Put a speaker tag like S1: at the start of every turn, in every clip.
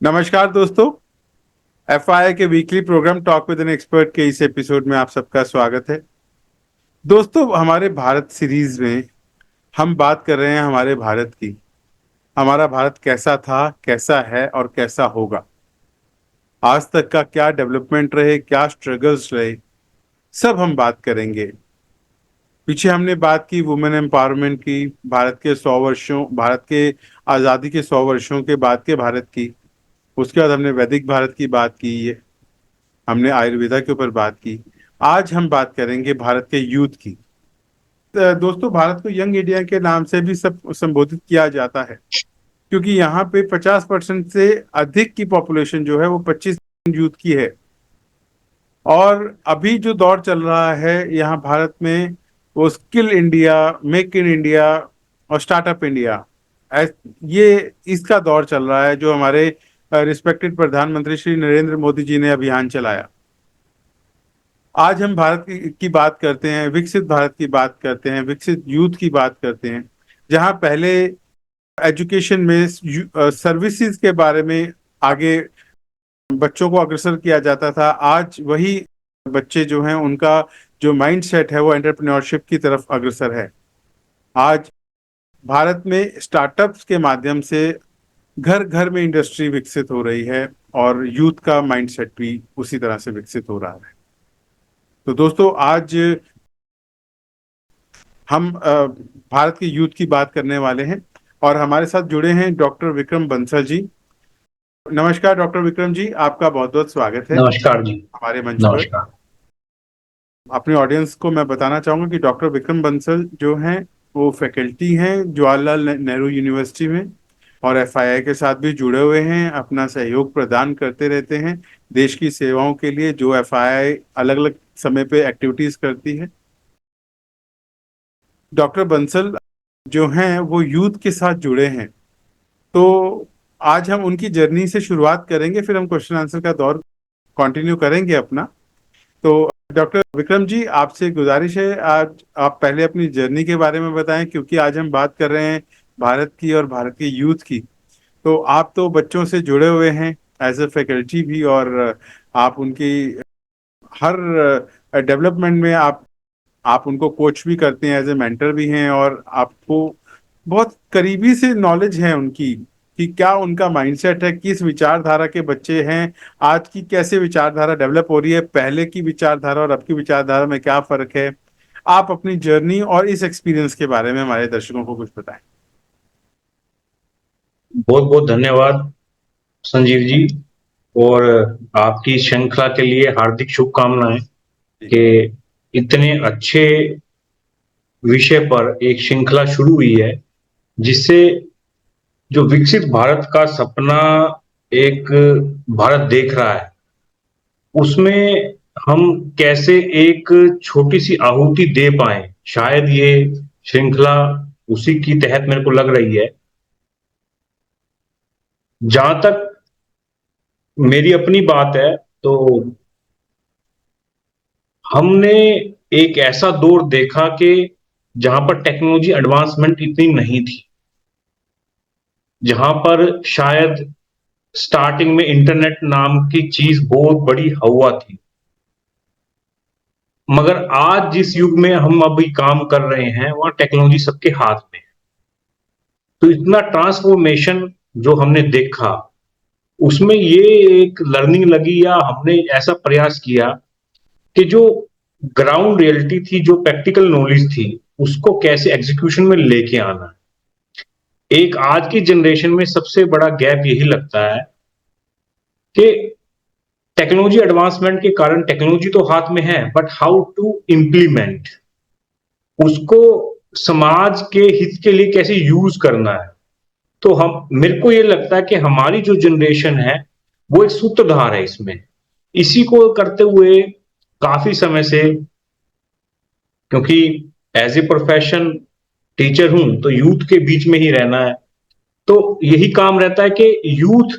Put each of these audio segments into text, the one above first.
S1: नमस्कार दोस्तों, एफआईआई के weekly programme talk with an expert के इस एपिसोड में आप सबका स्वागत है। दोस्तों, हमारे भारत सीरीज में हम बात कर रहे हैं हमारे भारत की। हमारा भारत कैसा था, कैसा है और कैसा होगा। आज तक का क्या डेवलपमेंट रहे, क्या स्ट्रगल्स रहे, सब हम बात करेंगे। पीछे हमने बात की वुमेन एम्पावरमेंट की, भारत के 100 वर्षों, भारत के आज़ादी के 100 वर्षों के बाद के भारत की। उसके बाद हमने वैदिक भारत की बात की है, हमने आयुर्वेदा के ऊपर बात की। आज हम बात करेंगे भारत के यूथ की। दोस्तों, भारत को यंग इंडिया के नाम से भी सब संबोधित किया जाता है, क्योंकि यहाँ पे 50% से अधिक की पॉपुलेशन जो है वो 25 यूथ की है। और अभी जो दौर चल रहा है यहाँ भारत में, वो skill India, make in India और स्टार्टअप इंडिया, ये इसका दौर चल रहा है, जो हमारे रिस्पेक्टेड प्रधानमंत्री श्री नरेंद्र मोदी जी ने अभियान चलाया। आज हम भारत की बात करते हैं, विकसित भारत की बात करते हैं, विकसित यूथ की बात करते हैं। जहां पहले एजुकेशन में सर्विसेज के बारे में आगे बच्चों को अग्रसर किया जाता था, आज वही बच्चे जो हैं उनका जो माइंड सेट है वो एंटरप्रेन्योरशिप की तरफ अग्रसर है। आज भारत में स्टार्टअप्स के माध्यम से घर घर में इंडस्ट्री विकसित हो रही है और यूथ का माइंडसेट भी उसी तरह से विकसित हो रहा है। तो दोस्तों, आज हम भारत के यूथ की बात करने वाले हैं और हमारे साथ जुड़े हैं डॉक्टर विक्रम बंसल जी। नमस्कार डॉक्टर विक्रम जी, आपका बहुत बहुत स्वागत है
S2: नमस्कार जी।
S1: हमारे मंच पर।
S2: नमस्कार।
S1: अपने ऑडियंस को मैं बताना चाहूंगा कि डॉक्टर विक्रम बंसल जो हैं वो फैकल्टी हैं जवाहरलाल नेहरू यूनिवर्सिटी में, और एफआईआई के साथ भी जुड़े हुए हैं, अपना सहयोग प्रदान करते रहते हैं देश की सेवाओं के लिए, जो एफआईआई अलग अलग समय पे एक्टिविटीज करती है। डॉक्टर बंसल जो हैं वो यूथ के साथ जुड़े हैं, तो आज हम उनकी जर्नी से शुरुआत करेंगे, फिर हम क्वेश्चन आंसर का दौर कंटिन्यू करेंगे अपना। तो डॉक्टर विक्रम जी, आपसे गुजारिश है, आज आप पहले अपनी जर्नी के बारे में बताएं, क्योंकि आज हम बात कर रहे हैं भारत की और भारत के यूथ की। तो आप तो बच्चों से जुड़े हुए हैं एज ए फैकल्टी भी, और आप उनकी हर डेवलपमेंट में आप उनको कोच भी करते हैं, एज ए मेंटर भी हैं, और आपको बहुत करीबी से नॉलेज है उनकी कि क्या उनका माइंडसेट है, किस विचारधारा के बच्चे हैं, आज की कैसे विचारधारा डेवलप हो रही है, पहले की विचारधारा और अब की विचारधारा में क्या फर्क है। आप अपनी जर्नी और इस एक्सपीरियंस के बारे में हमारे दर्शकों को कुछ बताएं।
S2: बहुत बहुत धन्यवाद संजीव जी, और आपकी श्रृंखला के लिए हार्दिक शुभकामनाएं कि इतने अच्छे विषय पर एक श्रृंखला शुरू हुई है, जिससे जो विकसित भारत का सपना एक भारत देख रहा है, उसमें हम कैसे एक छोटी सी आहुति दे पाए, शायद ये श्रृंखला उसी की तहत मेरे को लग रही है। जहां तक मेरी अपनी बात है, तो हमने एक ऐसा दौर देखा कि जहां पर टेक्नोलॉजी एडवांसमेंट इतनी नहीं थी, जहां पर शायद स्टार्टिंग में इंटरनेट नाम की चीज बहुत बड़ी हवा थी। मगर आज जिस युग में हम अभी काम कर रहे हैं, वहां टेक्नोलॉजी सबके हाथ में है। तो इतना ट्रांसफॉर्मेशन जो हमने देखा, उसमें ये एक लर्निंग लगी, या हमने ऐसा प्रयास किया कि जो ग्राउंड रियलिटी थी, जो प्रैक्टिकल नॉलेज थी, उसको कैसे एग्जीक्यूशन में लेके आना। एक आज की जनरेशन में सबसे बड़ा गैप यही लगता है कि टेक्नोलॉजी एडवांसमेंट के कारण टेक्नोलॉजी तो हाथ में है, बट हाउ टू इंप्लीमेंट उसको समाज के हित के लिए कैसे यूज करना है, तो हम मेरे को ये लगता है कि हमारी जो जनरेशन है वो एक सूत्रधार है इसमें। इसी को करते हुए काफी समय से, क्योंकि एज ए प्रोफेशन टीचर हूं तो यूथ के बीच में ही रहना है, तो यही काम रहता है कि यूथ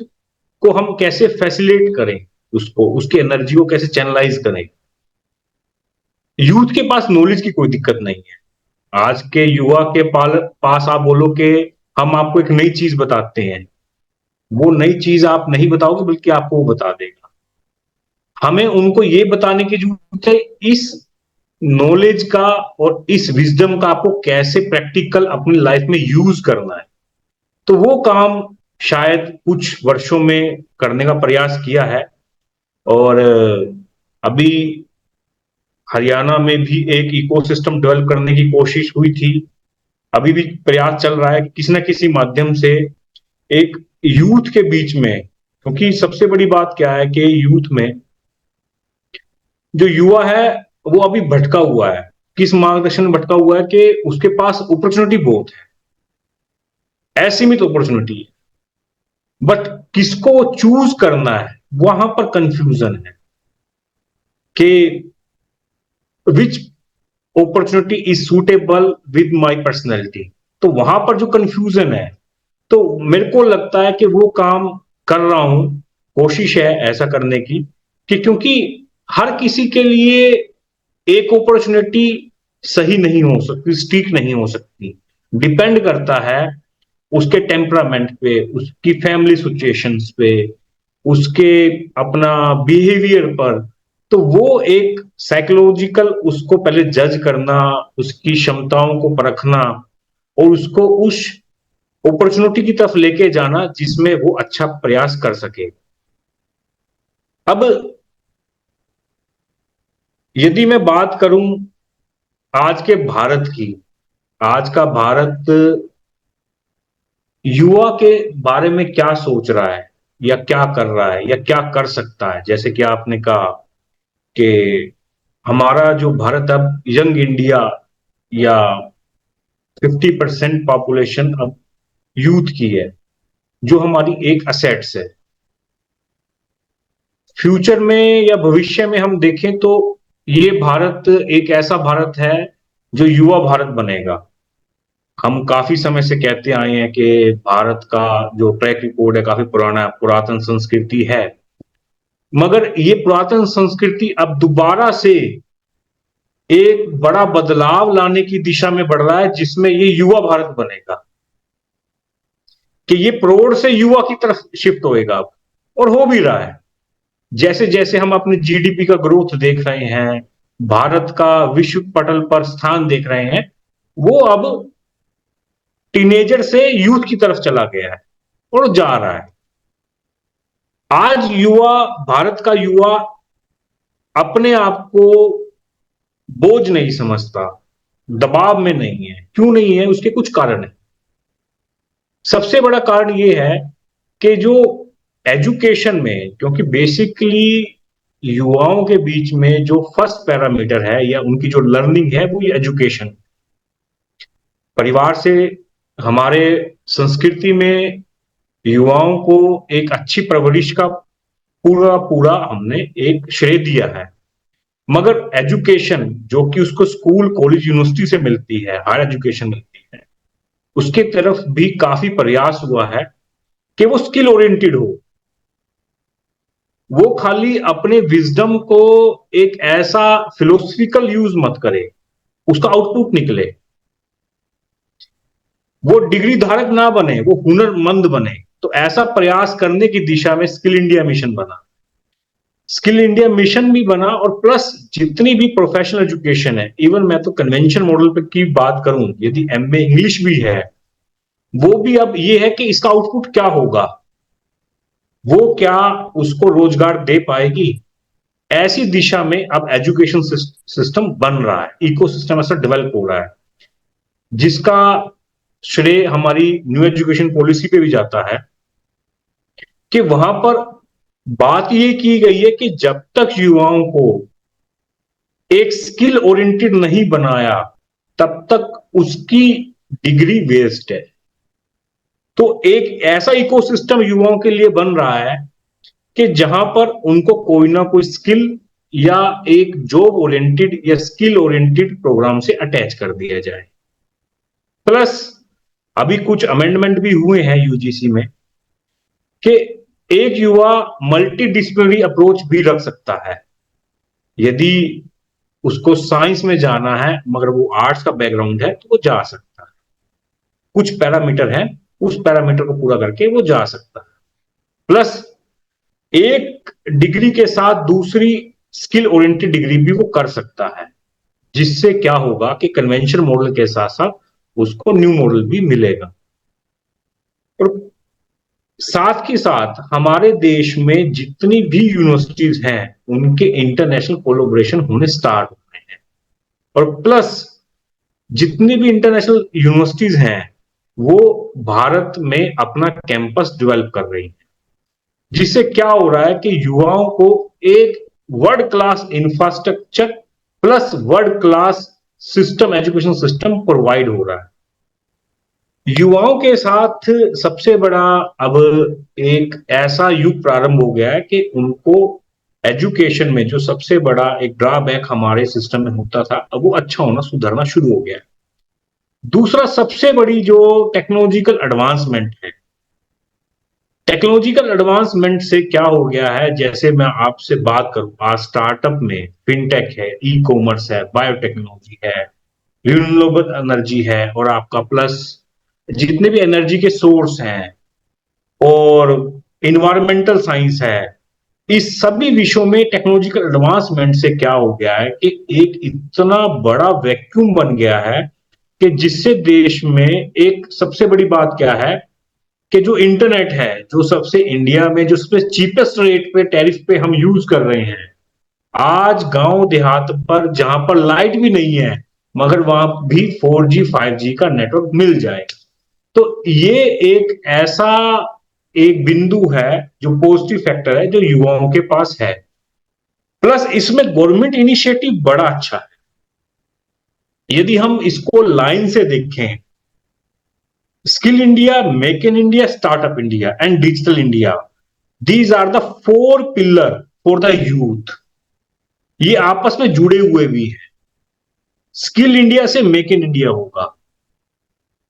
S2: को हम कैसे फैसिलिटेट करें, उसको उसकी एनर्जी को कैसे चैनलाइज करें। यूथ के पास नॉलेज की कोई दिक्कत नहीं है। आज के युवा के पास आप बोलो कि हम आपको एक नई चीज बताते हैं, वो नई चीज आप नहीं बताओगे बल्कि आपको वो बता देगा। हमें उनको ये बताने की जरूरत है इस नॉलेज का और इस विजडम का आपको कैसे प्रैक्टिकल अपनी लाइफ में यूज करना है। तो वो काम शायद कुछ वर्षों में करने का प्रयास किया है। और अभी हरियाणा में भी एक इकोसिस्टम डेवलप करने की कोशिश हुई थी। अभी भी प्रयास चल रहा है कि किसी न किसी माध्यम से एक यूथ के बीच में, क्योंकि सबसे बड़ी बात क्या है कि यूथ में जो युवा है वो अभी भटका हुआ है। किस मार्गदर्शन में भटका हुआ है कि उसके पास अपॉर्चुनिटी बहुत है, असीमित अपॉर्चुनिटी है, बट किसको चूज करना है वहां पर कंफ्यूजन है कि which opportunity is suitable with my personality. तो वहां पर जो कंफ्यूजन है, तो मेरे को लगता है कि वो काम कर रहा हूं, कोशिश है ऐसा करने की, कि क्योंकि हर किसी के लिए एक अपॉर्चुनिटी सही नहीं हो सकती, स्टिक नहीं हो सकती। डिपेंड करता है उसके टेम्परामेंट पे, उसकी फैमिली सिचुएशंस पे, उसके अपना बिहेवियर पर। तो वो एक साइकोलॉजिकल उसको पहले जज करना, उसकी क्षमताओं को परखना और उसको उस अपॉर्चुनिटी की तरफ लेके जाना जिसमें वो अच्छा प्रयास कर सके। अब यदि मैं बात करूं आज के भारत की, आज का भारत युवा के बारे में क्या सोच रहा है या क्या कर रहा है या क्या कर सकता है। जैसे कि आपने कहा कि हमारा जो भारत अब यंग इंडिया या 50% पॉपुलेशन अब यूथ की है, जो हमारी एक असेट्स है। फ्यूचर में या भविष्य में हम देखें तो ये भारत एक ऐसा भारत है जो युवा भारत बनेगा। हम काफी समय से कहते आए हैं कि भारत का जो ट्रैक रिकॉर्ड है काफी पुराना, पुरातन संस्कृति है, मगर ये पुरातन संस्कृति अब दोबारा से एक बड़ा बदलाव लाने की दिशा में बढ़ रहा है, जिसमें ये युवा भारत बनेगा, कि ये प्रौढ़ से युवा की तरफ शिफ्ट होएगा अब, और हो भी रहा है। जैसे जैसे हम अपने जीडीपी का ग्रोथ देख रहे हैं, भारत का विश्व पटल पर स्थान देख रहे हैं, वो अब टीनेजर से यूथ की तरफ चला गया है और जा रहा है। आज युवा, भारत का युवा अपने आप को बोझ नहीं समझता, दबाव में नहीं है। क्यों नहीं है? उसके कुछ कारण है। सबसे बड़ा कारण यह है कि जो एजुकेशन में, क्योंकि बेसिकली युवाओं के बीच में जो फर्स्ट पैरामीटर है या उनकी जो लर्निंग है वो ये एजुकेशन। परिवार से, हमारे संस्कृति में युवाओं को एक अच्छी परवरिश का पूरा पूरा हमने एक श्रेय दिया है। मगर एजुकेशन जो कि उसको स्कूल कॉलेज यूनिवर्सिटी से मिलती है, हायर एजुकेशन मिलती है, उसके तरफ भी काफी प्रयास हुआ है कि वो स्किल ओरिएंटेड हो। वो खाली अपने विजडम को एक ऐसा फिलोसफिकल यूज मत करे, उसका आउटपुट निकले। वो डिग्री धारक ना बने, वो हुनरमंद बने। तो ऐसा प्रयास करने की दिशा में स्किल इंडिया मिशन बना। स्किल इंडिया मिशन भी बना और प्लस जितनी भी प्रोफेशनल एजुकेशन है, इवन मैं तो कन्वेंशन मॉडल पे की बात करूं, यदि एमए इंग्लिश भी है, वो भी अब ये है कि इसका आउटपुट क्या होगा, वो क्या उसको रोजगार दे पाएगी। ऐसी दिशा में अब एजुकेशन सिस्टम बन रहा है, इकोसिस्टम ऐसा डेवलप हो रहा है, जिसका श्रेय हमारी न्यू एजुकेशन पॉलिसी पे भी जाता है, कि वहां पर बात यह की गई है कि जब तक युवाओं को एक स्किल ओरिएंटेड नहीं बनाया, तब तक उसकी डिग्री वेस्ट है। तो एक ऐसा इकोसिस्टम युवाओं के लिए बन रहा है कि जहां पर उनको कोई ना कोई स्किल या एक जॉब ओरिएंटेड या स्किल ओरिएंटेड प्रोग्राम से अटैच कर दिया जाए। प्लस अभी कुछ अमेंडमेंट भी हुए हैं यूजीसी में कि एक युवा मल्टी डिसिप्लिनरी अप्रोच भी रख सकता है। यदि उसको साइंस में जाना है मगर वो आर्ट्स का बैकग्राउंड है तो वो जा सकता है। कुछ पैरामीटर है, उस पैरामीटर को पूरा करके वो जा सकता है। प्लस एक डिग्री के साथ दूसरी स्किल ओरिएंटेड डिग्री भी वो कर सकता है, जिससे क्या होगा कि कन्वेंशन मॉडल के साथ साथ उसको न्यू मॉडल भी मिलेगा। और साथ के साथ हमारे देश में जितनी भी यूनिवर्सिटीज हैं उनके इंटरनेशनल कोलैबोरेशन होने स्टार्ट हो रहे हैं। और प्लस जितनी भी इंटरनेशनल यूनिवर्सिटीज हैं वो भारत में अपना कैंपस डेवलप कर रही हैं, जिससे क्या हो रहा है कि युवाओं को एक world class infrastructure plus world class system, education system provide हो रहा है। युवाओं के साथ सबसे बड़ा अब एक ऐसा युग प्रारंभ हो गया है कि उनको एजुकेशन में जो सबसे बड़ा एक ड्रॉबैक हमारे सिस्टम में होता था, अब वो अच्छा होना, सुधरना शुरू हो गया है। दूसरा सबसे बड़ी जो टेक्नोलॉजिकल एडवांसमेंट है, टेक्नोलॉजिकल एडवांसमेंट से क्या हो गया है, जैसे मैं आपसे बात करूं, आज स्टार्टअप में फिनटेक है, ई कॉमर्स है, बायोटेक्नोलॉजी है, रिन्यूएबल एनर्जी है, और आपका प्लस जितने भी एनर्जी के सोर्स हैं और इन्वायरमेंटल साइंस है, इस सभी विषयों में टेक्नोलॉजिकल एडवांसमेंट से क्या हो गया है कि एक इतना बड़ा वैक्यूम बन गया है कि जिससे देश में एक सबसे बड़ी बात क्या है कि जो इंटरनेट है, जो सबसे इंडिया में जो सबसे चीपेस्ट रेट पे टैरिफ पे हम यूज कर रहे हैं, आज गांव देहात पर जहां पर लाइट भी नहीं है मगर वहां भी 4G 5G का नेटवर्क मिल जाए। तो ये एक ऐसा एक बिंदु है जो पॉजिटिव फैक्टर है जो युवाओं के पास है। प्लस इसमें गवर्नमेंट इनिशिएटिव बड़ा अच्छा है। यदि हम इसको लाइन से देखें, skill India, make in India, startup India and digital India, these are the four pillar for the youth. ये आपस में जुड़े हुए भी हैं। स्किल इंडिया से मेक इन इंडिया होगा,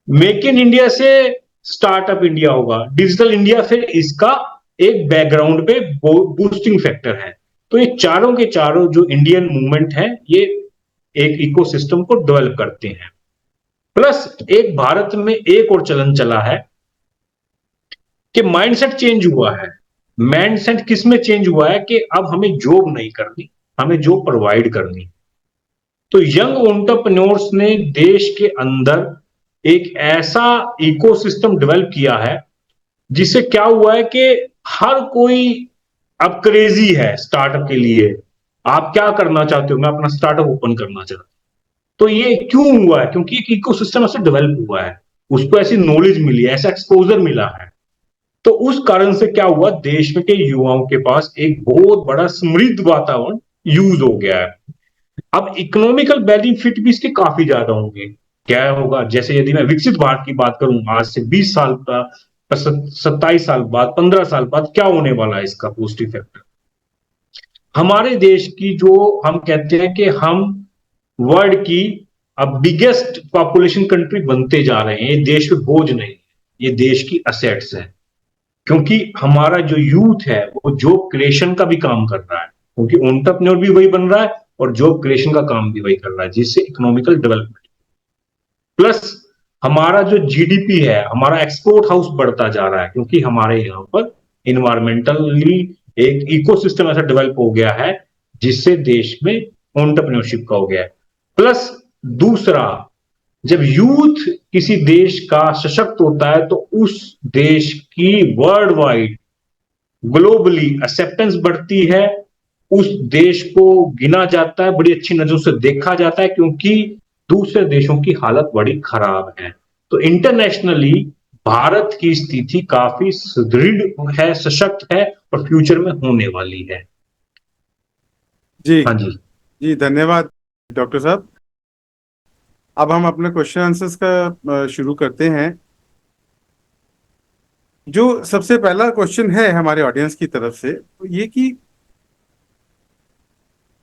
S2: मेक इन इंडिया से स्टार्टअप इंडिया होगा, डिजिटल इंडिया फिर इसका एक बैकग्राउंड पे बूस्टिंग फैक्टर है। तो ये चारों के चारों जो इंडियन मूवमेंट है, ये एक इकोसिस्टम को डेवलप करते हैं। प्लस एक भारत में एक और चलन चला है कि माइंडसेट चेंज हुआ है। माइंडसेट किस में चेंज हुआ है कि अब हमें जॉब नहीं करनी, हमें जॉब प्रोवाइड करनी। तो यंग एंटरप्रेन्योर्स ने देश के अंदर एक ऐसा इकोसिस्टम डेवलप किया है जिससे क्या हुआ है कि हर कोई अब क्रेजी है स्टार्टअप के लिए। आप क्या करना चाहते हो? मैं अपना स्टार्टअप ओपन करना चाहता हूं। तो ये क्यों हुआ है? क्योंकि एक इकोसिस्टम ऐसे डेवलप हुआ है, उसको ऐसी नॉलेज मिली है, ऐसा एक्सपोजर मिला है। तो उस कारण से क्या हुआ, देश में के युवाओं के पास एक बहुत बड़ा समृद्ध वातावरण यूज हो गया है। अब इकोनॉमिकल बेनिफिट भी इसके काफी ज्यादा होंगे। क्या होगा, जैसे यदि मैं विकसित भारत की बात करूं, आज से 20 साल का, 27 साल बाद, 15 साल बाद क्या होने वाला है इसका पॉजिटिव फैक्टर। हमारे देश की जो हम कहते हैं कि हम वर्ल्ड की अब बिगेस्ट पॉपुलेशन कंट्री बनते जा रहे हैं। ये देश पे बोझ नहीं, ये देश की असेट्स है। क्योंकि हमारा जो यूथ है वो जॉब क्रिएशन का भी काम कर रहा है, क्योंकि एंटरप्रेन्योर भी वही बन रहा है और जॉब क्रिएशन का काम भी वही कर रहा है, जिससे इकोनॉमिकल डेवलपमेंट प्लस हमारा जो जीडीपी है, हमारा एक्सपोर्ट हाउस बढ़ता जा रहा है, क्योंकि हमारे यहाँ पर इन्वायरमेंटली एक इकोसिस्टम ऐसा डेवलप हो गया है जिससे देश में एंटरप्रेन्योरशिप का हो गया है। प्लस दूसरा, जब यूथ किसी देश का सशक्त होता है तो उस देश की वर्ल्ड वाइड ग्लोबली एक्सेप्टेंस बढ़ती है, उस देश को गिना जाता है, बड़ी अच्छी नजरों से देखा जाता है, क्योंकि दूसरे देशों की हालत बड़ी खराब है। तो इंटरनेशनली भारत की स्थिति काफी सुदृढ़ है, सशक्त है और फ्यूचर में होने वाली है।
S1: जी
S2: हाँ जी।
S1: जी, धन्यवाद डॉक्टर साहब। अब हम अपने क्वेश्चन आंसर्स का शुरू करते हैं। जो सबसे पहला क्वेश्चन है हमारे ऑडियंस की तरफ से, तो ये कि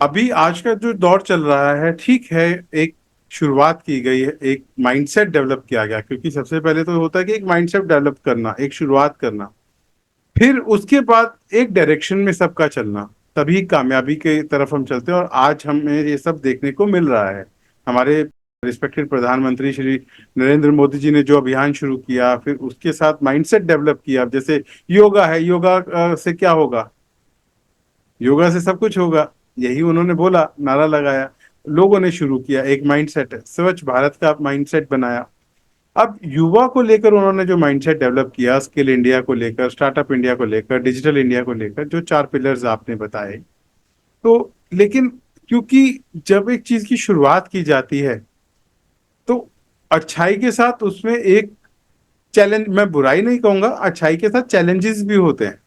S1: अभी आज का जो दौर चल रहा है, ठीक है, एक शुरुआत की गई है, एक माइंडसेट डेवलप किया गया, क्योंकि सबसे पहले तो होता है कि एक माइंडसेट डेवलप करना, एक शुरुआत करना, फिर उसके बाद एक डायरेक्शन में सबका चलना, तभी कामयाबी के तरफ हम चलते हैं। और आज हमें ये सब देखने को मिल रहा है। हमारे रिस्पेक्टेड प्रधानमंत्री श्री नरेंद्र मोदी जी ने जो अभियान शुरू किया, फिर उसके साथ माइंडसेट डेवलप किया। अब जैसे योगा है, योगा से क्या होगा? योगा से सब कुछ होगा, यही उन्होंने बोला, नारा लगाया, लोगों ने शुरू किया, एक माइंडसेट है, स्वच्छ भारत का माइंडसेट बनाया। अब युवा को लेकर उन्होंने जो माइंडसेट डेवलप किया, स्किल इंडिया को लेकर, स्टार्टअप इंडिया को लेकर, डिजिटल इंडिया को लेकर, जो 4 पिलर्स आपने बताए, तो लेकिन क्योंकि जब एक चीज की शुरुआत की जाती है, तो अच्छाई के साथ उसमें एक चैलेंज, मैं बुराई नहीं कहूंगा, अच्छाई के साथ चैलेंजेस भी होते हैं।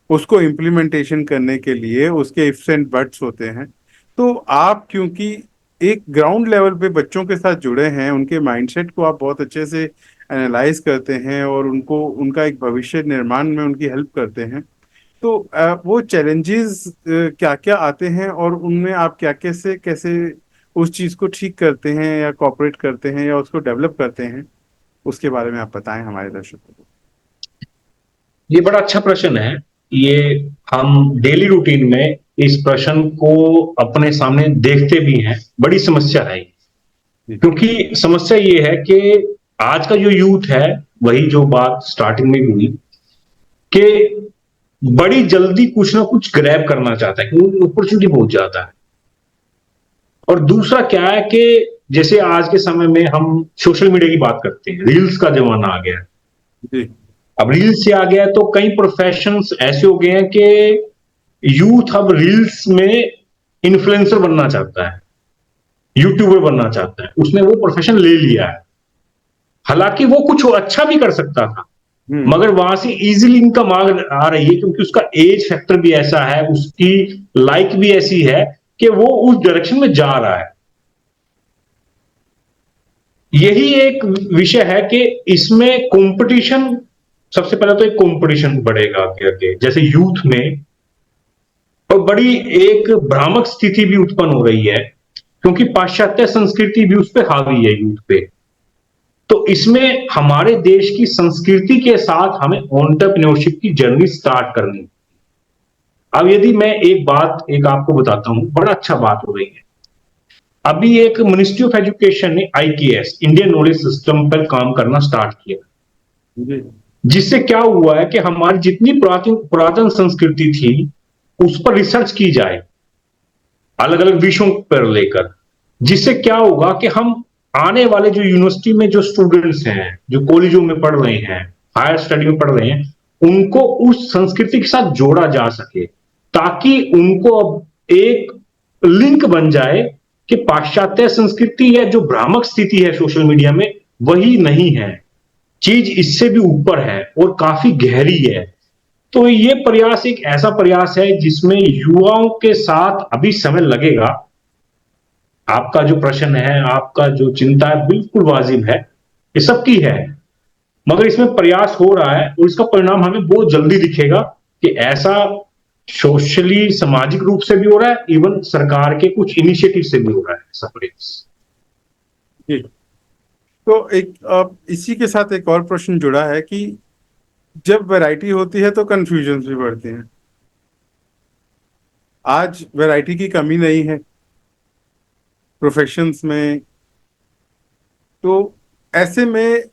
S1: उसको इम्प्लीमेंटेशन करने के लिए उसके इफ्स एंड बट्स होते हैं। तो आप क्योंकि एक ग्राउंड लेवल पे बच्चों के साथ जुड़े हैं, उनके माइंडसेट को आप बहुत अच्छे से एनालाइज करते हैं और उनको उनका एक भविष्य निर्माण में उनकी हेल्प करते हैं, तो वो चैलेंजेस क्या क्या आते हैं और उनमें आप क्या कैसे कैसे उस चीज को ठीक करते हैं या कॉपरेट करते हैं या उसको डेवलप करते हैं, उसके बारे में आप बताएं हमारे दर्शकों को।
S2: ये बड़ा अच्छा प्रश्न है। ये हम डेली रूटीन में इस प्रश्न को अपने सामने देखते भी हैं। बड़ी समस्या है ये।
S1: जी।
S2: क्योंकि समस्या ये है कि आज का जो यूथ है, वही जो बात स्टार्टिंग में हुई कि बड़ी जल्दी कुछ ना कुछ ग्रैब करना चाहता है, क्योंकि अपॉर्चुनिटी बहुत ज्यादा है। और दूसरा क्या है कि जैसे आज के समय में हम सोशल मीडिया की बात करते हैं, रील्स का जमाना आ गया है।
S1: जी।
S2: अब रील्स से आ गया है तो कई प्रोफेशंस ऐसे हो गए हैं कि यूथ अब रील्स में इन्फ्लुएंसर बनना चाहता है, यूट्यूबर बनना चाहता है, उसने वो प्रोफेशन ले लिया है। हालांकि वो कुछ अच्छा भी कर सकता था,
S1: हम्म।
S2: मगर वहां से इजीली इनकम आ रही है, क्योंकि उसका एज फैक्टर भी ऐसा है, उसकी लाइक भी ऐसी है कि वो उस डायरेक्शन में जा रहा है। यही एक विषय है कि इसमें कंपटीशन, सबसे पहले तो एक कंपटीशन बढ़ेगा आगे आगे, जैसे यूथ में। और बड़ी एक भ्रामक स्थिति भी उत्पन्न हो रही है, क्योंकि पाश्चात्य संस्कृति भी उस पर हावी है यूथ पे। तो इसमें हमारे देश की संस्कृति के साथ हमें एंटरप्रेन्योरशिप की जर्नी स्टार्ट करनी। अब यदि मैं एक आपको बताता हूं, बड़ा अच्छा बात हो रही है। अभी एक मिनिस्ट्री ऑफ एजुकेशन ने आईकेएस, इंडियन नॉलेज सिस्टम पर काम करना स्टार्ट किया,
S1: जी।
S2: जिससे क्या हुआ है कि हमारी जितनी पुरातन पुरातन संस्कृति थी उस पर रिसर्च की जाए, अलग अलग विषयों पर लेकर। जिससे क्या होगा कि हम आने वाले जो यूनिवर्सिटी में जो स्टूडेंट्स हैं, जो कॉलेजों में पढ़ रहे हैं, हायर स्टडी में पढ़ रहे हैं, उनको उस संस्कृति के साथ जोड़ा जा सके, ताकि उनको अब एक लिंक बन जाए कि पाश्चात्य संस्कृति या जो भ्रामक स्थिति है सोशल मीडिया में, वही नहीं है। चीज इससे भी ऊपर है और काफी गहरी है। तो ये प्रयास एक ऐसा प्रयास है जिसमें युवाओं के साथ अभी समय लगेगा। आपका जो प्रश्न है, आपका जो चिंता है, बिल्कुल वाजिब है, ये सबकी है। मगर इसमें प्रयास हो रहा है और इसका परिणाम हमें बहुत जल्दी दिखेगा कि ऐसा सोशली सामाजिक रूप से भी हो रहा है, इवन सरकार के कुछ इनिशिएटिव से भी हो रहा है ऐसा प्रयास।
S1: जी। तो एक इसी के साथ एक और प्रश्न जुड़ा है कि जब वैरायटी होती है तो कंफ्यूजन भी बढ़ते हैं। आज वैरायटी की कमी नहीं है प्रोफेशंस में, तो ऐसे में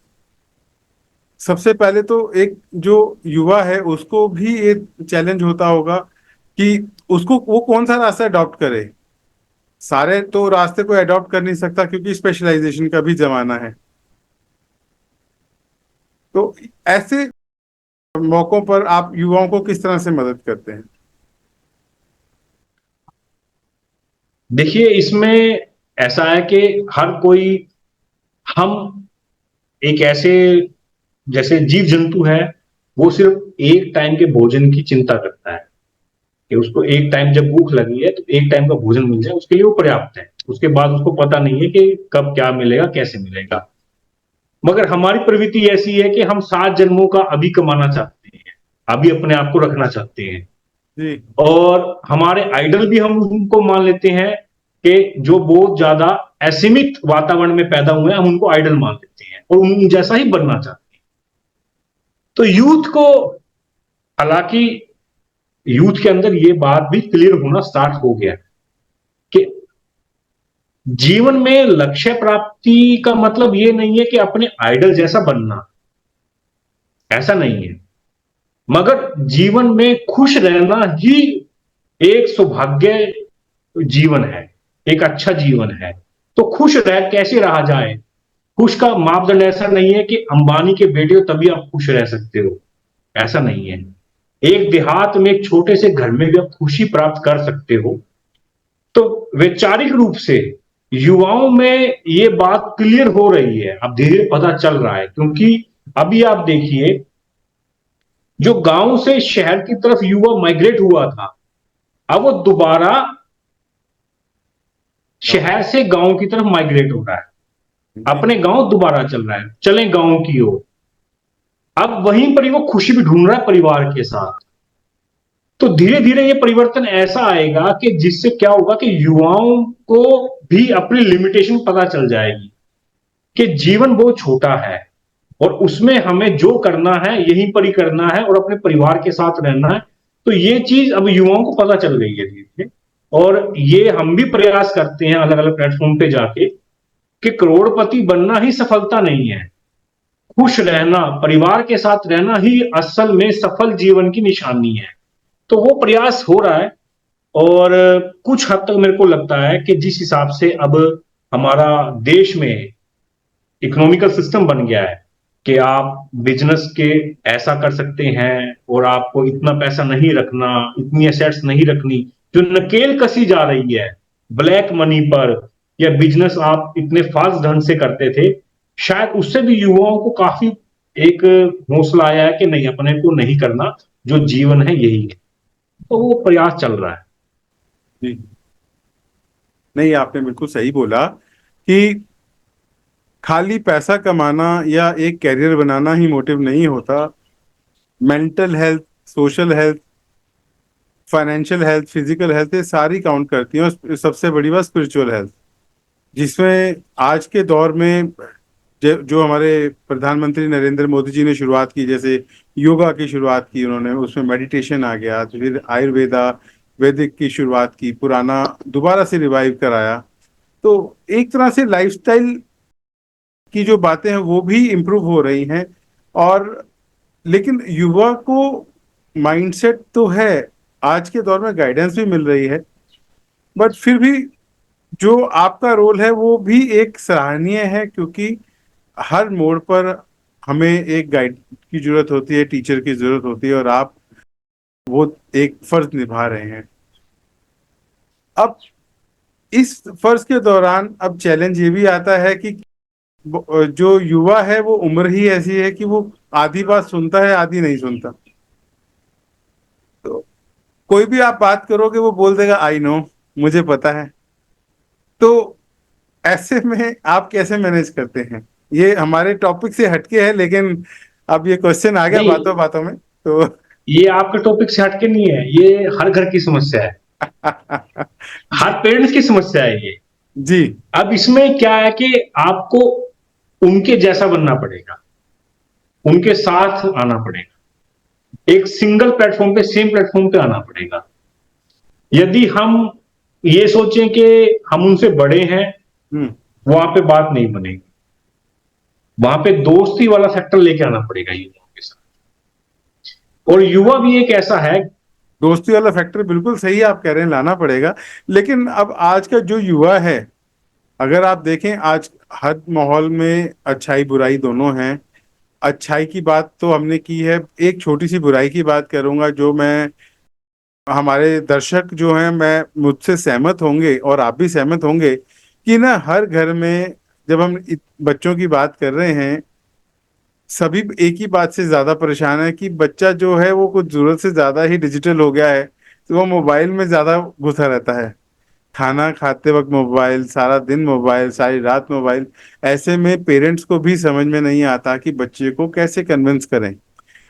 S1: सबसे पहले तो एक जो युवा है उसको भी एक चैलेंज होता होगा कि उसको वो कौन सा रास्ता अडॉप्ट करे। सारे तो रास्ते को अडॉप्ट कर नहीं सकता, क्योंकि स्पेशलाइजेशन का भी जमाना है। तो ऐसे मौकों पर आप युवाओं को किस तरह से मदद करते हैं?
S2: देखिए, इसमें ऐसा है कि हर कोई, हम एक ऐसे, जैसे जीव जंतु है, वो सिर्फ एक टाइम के भोजन की चिंता करता है कि उसको एक टाइम जब भूख लगी है तो एक टाइम का भोजन मिल जाए, उसके लिए वो पर्याप्त है। उसके बाद उसको पता नहीं है कि कब क्या मिलेगा, कैसे मिलेगा। मगर हमारी प्रवृत्ति ऐसी है कि हम 7 जन्मों का अभी कमाना चाहते हैं, अभी अपने आप को रखना चाहते हैं।
S1: जी।
S2: और हमारे आइडल भी हम उनको मान लेते हैं कि जो बहुत ज्यादा असीमित वातावरण में पैदा हुए हैं, हम उनको आइडल मान लेते हैं और उन जैसा ही बनना चाहते हैं। तो यूथ को, हालांकि यूथ के अंदर ये बात भी क्लियर होना स्टार्ट हो गया कि जीवन में लक्ष्य प्राप्ति का मतलब ये नहीं है कि अपने आइडल जैसा बनना, ऐसा नहीं है। मगर जीवन में खुश रहना ही एक सौभाग्य जीवन है, एक अच्छा जीवन है। तो खुश रह कैसे रहा जाए? खुश का मापदंड ऐसा नहीं है कि अंबानी के बेटे हो तभी आप खुश रह सकते हो, ऐसा नहीं है। एक देहात में एक छोटे से घर में भी आप खुशी प्राप्त कर सकते हो। तो वैचारिक रूप से युवाओं में ये बात क्लियर हो रही है, अब धीरे धीरे पता चल रहा है। क्योंकि अभी आप देखिए, जो गांव से शहर की तरफ युवा माइग्रेट हुआ था, अब वो दोबारा शहर से गांव की तरफ माइग्रेट हो रहा है,
S1: जी।
S2: अपने गांव दोबारा चल रहा है, चले गांव की ओर। अब वहीं पर ही वो खुशी भी ढूंढ रहा है परिवार के साथ। तो धीरे धीरे ये परिवर्तन ऐसा आएगा कि जिससे क्या होगा कि युवाओं को भी अपनी लिमिटेशन पता चल जाएगी कि जीवन बहुत छोटा है और उसमें हमें जो करना है यहीं पर ही करना है और अपने परिवार के साथ रहना है। तो ये चीज अब युवाओं को पता चल गई है धीरे धीरे। और ये हम भी प्रयास करते हैं अलग अलग प्लेटफॉर्म पे जाके कि करोड़पति बनना ही सफलता नहीं है, खुश रहना, परिवार के साथ रहना ही असल में सफल जीवन की निशानी है। तो वो प्रयास हो रहा है। और कुछ हद तक मेरे को लगता है कि जिस हिसाब से अब हमारा देश में इकोनॉमिकल सिस्टम बन गया है कि आप बिजनेस के ऐसा कर सकते हैं और आपको इतना पैसा नहीं रखना, इतनी एसेट्स नहीं रखनी, जो नकेल कसी जा रही है ब्लैक मनी पर, या बिजनेस आप इतने फास्ट ढंग से करते थे, शायद उससे भी युवाओं को काफी एक हौसला आया है कि नहीं, अपने को नहीं करना, जो जीवन है यही है। तो वो प्रयास चल रहा है।
S1: जी। नहीं, आपने बिल्कुल सही बोला कि खाली पैसा कमाना या एक कैरियर बनाना ही मोटिव नहीं होता। Mental health, social health, financial health, physical health, ये सारी काउंट करती हैं। और सबसे बड़ी बात स्पिरिचुअल हेल्थ, जिसमें आज के दौर में जो हमारे प्रधानमंत्री नरेंद्र मोदी जी ने शुरुआत की, जैसे योगा की शुरुआत की उन्होंने, उसमें मेडिटेशन आ गया, तो फिर आयुर्वेदा, वैदिक की शुरुआत की, पुराना दोबारा से रिवाइव कराया। तो एक तरह से लाइफस्टाइल की जो बातें हैं वो भी इम्प्रूव हो रही हैं। और लेकिन युवा को माइंडसेट तो है, आज के दौर में गाइडेंस भी मिल रही है, बट फिर भी जो आपका रोल है वो भी एक सराहनीय है, क्योंकि हर मोड़ पर हमें एक गाइड की जरूरत होती है, टीचर की जरूरत होती है, और आप वो एक फर्ज निभा रहे हैं। अब इस फर्ज के दौरान अब चैलेंज ये भी आता है कि जो युवा है वो उम्र ही ऐसी है कि वो आधी बात सुनता है, आधी नहीं सुनता। तो कोई भी आप बात करोगे वो बोल देगा आई नो, मुझे पता है। तो ऐसे में आप कैसे मैनेज करते हैं? ये हमारे टॉपिक से हटके है, लेकिन अब ये क्वेश्चन आ गया
S2: नहीं,
S1: बातों बातों में तो।
S2: ये आपके टॉपिक से हटके नहीं है, ये हर घर की समस्या है, हर
S1: जी।
S2: पेरेंट्स की समस्या है ये।
S1: जी।
S2: अब इसमें क्या है कि आपको उनके जैसा बनना पड़ेगा, उनके साथ आना पड़ेगा, एक सिंगल प्लेटफॉर्म पे, सेम प्लेटफॉर्म पे आना पड़ेगा। यदि हम ये सोचें कि हम उनसे बड़े हैं,
S1: हम्म।
S2: वहां पे बात नहीं बनेगी। वहां पे दोस्ती वाला फैक्टर लेके आना पड़ेगा युवाओं के साथ। और युवा भी एक ऐसा है।
S1: दोस्ती वाला फैक्टर बिल्कुल सही आप कह रहे हैं, लाना पड़ेगा। लेकिन अब आज का जो युवा है, अगर आप देखें, आज हर माहौल में अच्छाई बुराई दोनों हैं। अच्छाई की बात तो हमने की है, एक छोटी सी बुराई की बात करूंगा, जो मैं, हमारे दर्शक जो हैं, मैं मुझसे सहमत होंगे और आप भी सहमत होंगे कि ना, हर घर में जब हम बच्चों की बात कर रहे हैं, सभी एक ही बात से ज्यादा परेशान है कि बच्चा जो है वो कुछ जरूरत से ज्यादा ही डिजिटल हो गया है, तो वो मोबाइल में ज्यादा घुसा रहता है। खाना खाते वक्त मोबाइल, सारा दिन मोबाइल, सारी रात मोबाइल। ऐसे में पेरेंट्स को भी समझ में नहीं आता कि बच्चे को कैसे कन्विंस करें।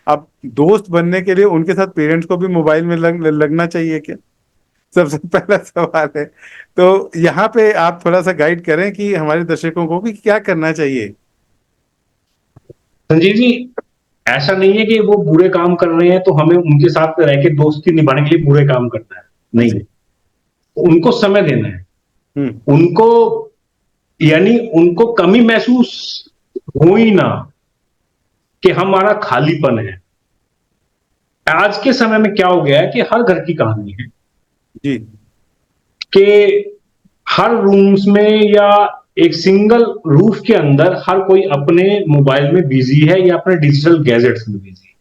S1: अब दोस्त बनने के लिए उनके साथ पेरेंट्स को भी मोबाइल में लगना चाहिए क्या? सबसे पहला सवाल है। तो यहाँ पे आप थोड़ा सा गाइड करें कि हमारे दर्शकों को कि क्या करना चाहिए।
S2: संजीव जी, ऐसा नहीं है कि वो बुरे काम कर रहे हैं तो हमें उनके साथ रह के दोस्ती निभाने के लिए बुरे काम करना है। नहीं,
S1: जी।
S2: उनको समय देना है।
S1: हम्म।
S2: उनको, यानी उनको कमी महसूस हो ही ना कि हमारा खालीपन है। आज के समय में क्या हो गया है कि हर घर की कहानी है
S1: जी।
S2: कि हर रूम्स में या एक सिंगल रूफ के अंदर हर कोई अपने मोबाइल में बिजी है या अपने डिजिटल गैजेट्स में बिजी है।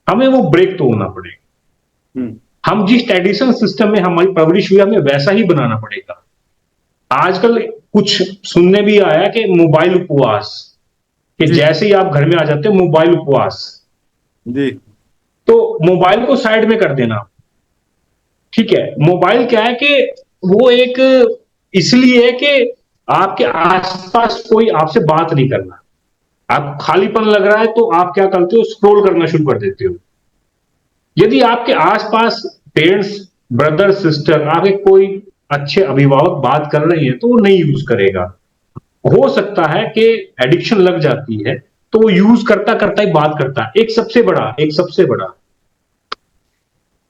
S2: हमें वो ब्रेक तो होना पड़ेगा।
S1: हम्म।
S2: हम जिस ट्रेडिशनल सिस्टम में हमारी परवरिश हुई हमें वैसा ही बनाना पड़ेगा। आजकल कुछ सुनने भी आया कि मोबाइल उपवास, कि
S1: जी।
S2: जैसे ही आप घर में आ जाते हो मोबाइल उपवास।
S1: जी।
S2: तो मोबाइल को साइड में कर देना। ठीक है, मोबाइल क्या है कि वो एक इसलिए है कि आपके आसपास कोई आपसे बात नहीं करना। आप खालीपन लग रहा है तो आप क्या करते हो, स्क्रॉल करना शुरू कर देते हो। यदि आपके आसपास पेरेंट्स, ब्रदर, सिस्टर, आपके कोई अच्छे अभिभावक बात कर रहे हैं तो वो नहीं यूज करेगा। हो सकता है कि एडिक्शन लग जाती है तो वो यूज करता करता ही बात करता है। एक सबसे बड़ा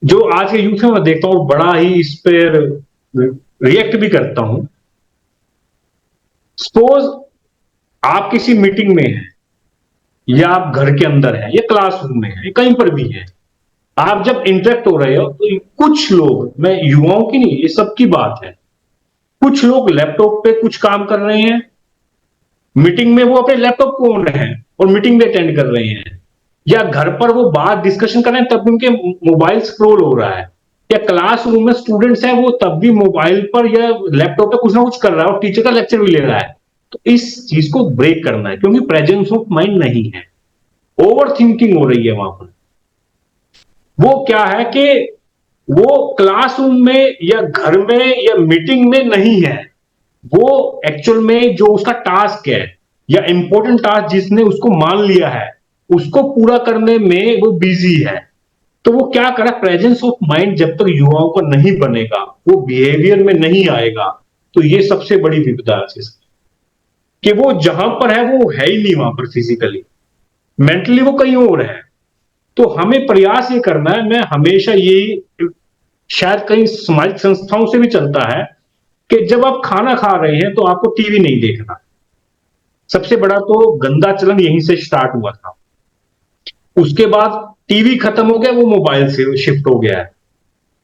S2: जो आज के यूथ में मैं देखता हूं, बड़ा ही इस पर रिएक्ट भी करता हूं। सपोज आप किसी मीटिंग में हैं या आप घर के अंदर हैं या क्लासरूम में हैं, कहीं पर भी हैं, आप जब इंटरेक्ट हो रहे हो तो कुछ लोग, मैं युवाओं की नहीं, ये सबकी बात है, कुछ लोग लैपटॉप पे कुछ काम कर रहे हैं। मीटिंग में वो अपने लैपटॉप को ऑन है और मीटिंग भी अटेंड कर रहे हैं, या घर पर वो बात डिस्कशन कर रहे हैं तब उनके मोबाइल स्क्रॉल हो रहा है, या क्लासरूम में स्टूडेंट्स हैं वो तब भी मोबाइल पर या लैपटॉप पे कुछ ना कुछ कर रहा है और टीचर का लेक्चर भी ले रहा है। तो इस चीज को ब्रेक करना है क्योंकि प्रेजेंस ऑफ माइंड नहीं है, ओवर थिंकिंग हो रही है वहां पर। वो क्या है कि वो क्लासरूम में या घर में या मीटिंग में नहीं है, वो एक्चुअल में जो उसका टास्क है या इंपॉर्टेंट टास्क जिसने उसको मान लिया है उसको पूरा करने में वो बिजी है। तो वो क्या करा, प्रेजेंस ऑफ माइंड जब तक युवाओं का नहीं बनेगा, वो बिहेवियर में नहीं आएगा, तो ये सबसे बड़ी विपदा है कि वो जहां पर है वो है ही नहीं वहां पर फिजिकली, मेंटली वो कहीं और है। तो हमें प्रयास ये करना है, मैं हमेशा यही, शायद कई सामाजिक संस्थाओं से भी चलता है, कि जब आप खाना खा रहे हैं तो आपको टीवी नहीं देखना। सबसे बड़ा तो गंदा चलन यहीं से स्टार्ट हुआ था। उसके बाद टीवी खत्म हो गया, वो मोबाइल से शिफ्ट हो गया है।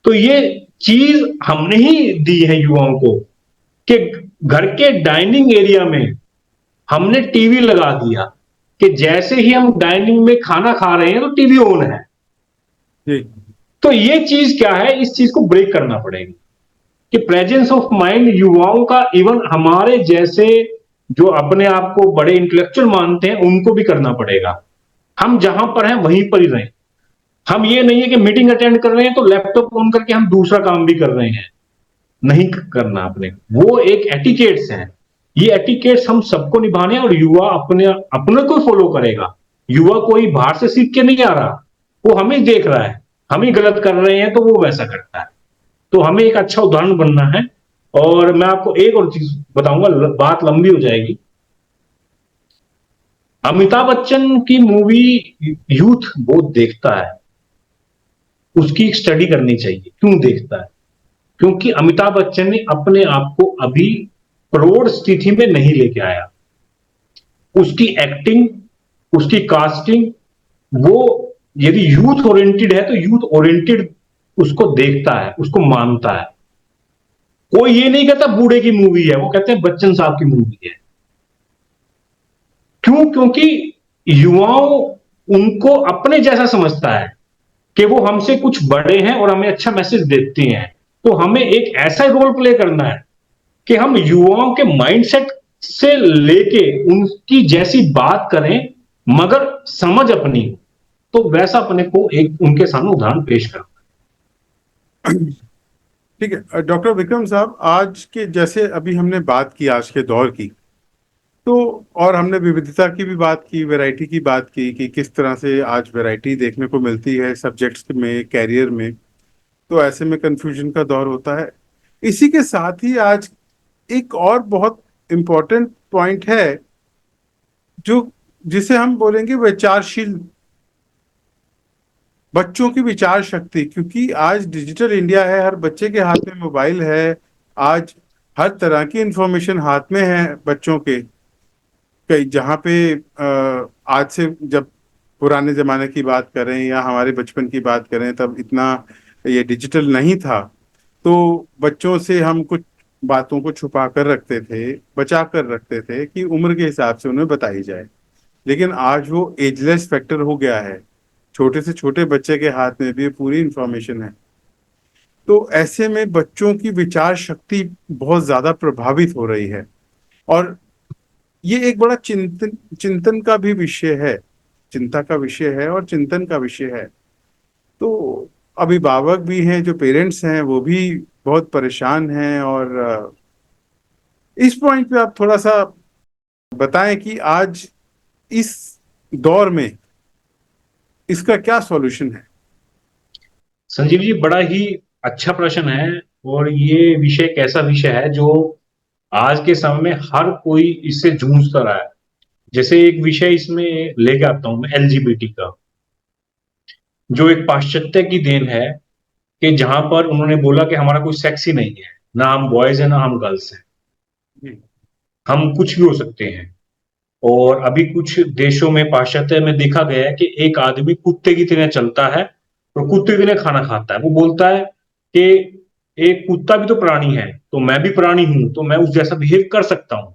S2: तो ये चीज हमने ही दी है युवाओं को कि घर के डाइनिंग एरिया में हमने टीवी लगा दिया, कि जैसे ही हम डाइनिंग में खाना खा रहे हैं तो टीवी ऑन है।
S1: जी।
S2: तो ये चीज क्या है, इस चीज को ब्रेक करना पड़ेगा कि प्रेजेंस ऑफ माइंड युवाओं का, इवन हमारे जैसे जो अपने आप को बड़े इंटेलेक्चुअल मानते हैं उनको भी करना पड़ेगा। हम जहां पर हैं वहीं पर ही रहें। हम ये नहीं है कि मीटिंग अटेंड कर रहे हैं तो लैपटॉप ऑन करके हम दूसरा काम भी कर रहे हैं, नहीं करना अपने। वो एक एटिकेट्स हैं, ये एटिकेट्स हम सबको निभाने हैं और युवा अपने अपने को फॉलो करेगा। युवा कोई बाहर से सीख के नहीं आ रहा, वो हमें देख रहा है, हम ही गलत कर रहे हैं तो वो वैसा करता है। तो हमें एक अच्छा उदाहरण बनना है। और मैं आपको एक और चीज बताऊंगा, बात लंबी हो जाएगी। अमिताभ बच्चन की मूवी यूथ बहुत देखता है, उसकी एक स्टडी करनी चाहिए क्यों देखता है। क्योंकि अमिताभ बच्चन ने अपने आप को अभी प्रौढ़ स्थिति में नहीं लेके आया। उसकी एक्टिंग, उसकी कास्टिंग, वो यदि यूथ ओरिएंटेड है तो यूथ ओरिएंटेड उसको देखता है, उसको मानता है। कोई ये नहीं कहता बूढ़े की मूवी है, वो कहते हैं बच्चन साहब की मूवी है। क्यों? क्योंकि युवाओं उनको अपने जैसा समझता है कि वो हमसे कुछ बड़े हैं और हमें अच्छा मैसेज देते हैं। तो हमें एक ऐसा रोल प्ले करना है कि हम युवाओं के माइंडसेट से लेके उनकी जैसी बात करें, मगर समझ अपनी हो। तो वैसा अपने को एक उनके सामने उदाहरण पेश करना।
S1: ठीक है डॉक्टर विक्रम साहब, आज के जैसे अभी हमने बात की आज के दौर की, तो और हमने विविधता की भी बात की, वैरायटी की बात की कि किस तरह से आज वैरायटी देखने को मिलती है सब्जेक्ट्स में, कैरियर में। तो ऐसे में कंफ्यूजन का दौर होता है। इसी के साथ ही आज एक और बहुत इम्पोर्टेंट पॉइंट है जो जिसे हम बोलेंगे विचारशील बच्चों की विचार शक्ति, क्योंकि आज डिजिटल इंडिया है, हर बच्चे के हाथ में मोबाइल है। आज हर तरह की इंफॉर्मेशन हाथ में है बच्चों के। कई जहाँ पे आज से जब पुराने जमाने की बात करें या हमारे बचपन की बात करें, तब इतना ये डिजिटल नहीं था। तो बच्चों से हम कुछ बातों को छुपा कर रखते थे, बचा कर रखते थे कि उम्र के हिसाब से उन्हें बताई जाए। लेकिन आज वो एजलेस फैक्टर हो गया है, छोटे से छोटे बच्चे के हाथ में भी पूरी इंफॉर्मेशन है। तो ऐसे में बच्चों की विचार शक्ति बहुत ज्यादा प्रभावित हो रही है। और ये एक बड़ा चिंतन चिंतन का भी विषय है, चिंता का विषय है और चिंतन का विषय है। तो अभिभावक भी हैं, जो पेरेंट्स हैं वो भी बहुत परेशान हैं। और इस पॉइंट पे आप थोड़ा सा बताएं कि आज इस दौर में इसका क्या सॉल्यूशन है।
S2: संजीव जी, बड़ा ही अच्छा प्रश्न है। और ये विषय एक ऐसा विषय है जो आज के समय में हर कोई इससे जूझता रहा है। जैसे एक विषय इसमें लेके आता हूं मैं, एलजीबीटी का, जो एक पाश्चात्य की देन है, कि जहां पर उन्होंने बोला कि हमारा कोई सेक्स ही नहीं है, ना हम बॉयज हैं ना हम गर्ल्स हैं,
S1: जी।
S2: हम कुछ भी हो सकते हैं। और अभी कुछ देशों में, पाश्चात्य में, देखा गया है कि एक आदमी कुत्ते की तरह चलता है और कुत्ते की तरह खाना खाता है। वो बोलता है कि एक कुत्ता भी तो प्राणी है, तो मैं भी प्राणी हूं, तो मैं उस जैसा बिहेव कर सकता हूं।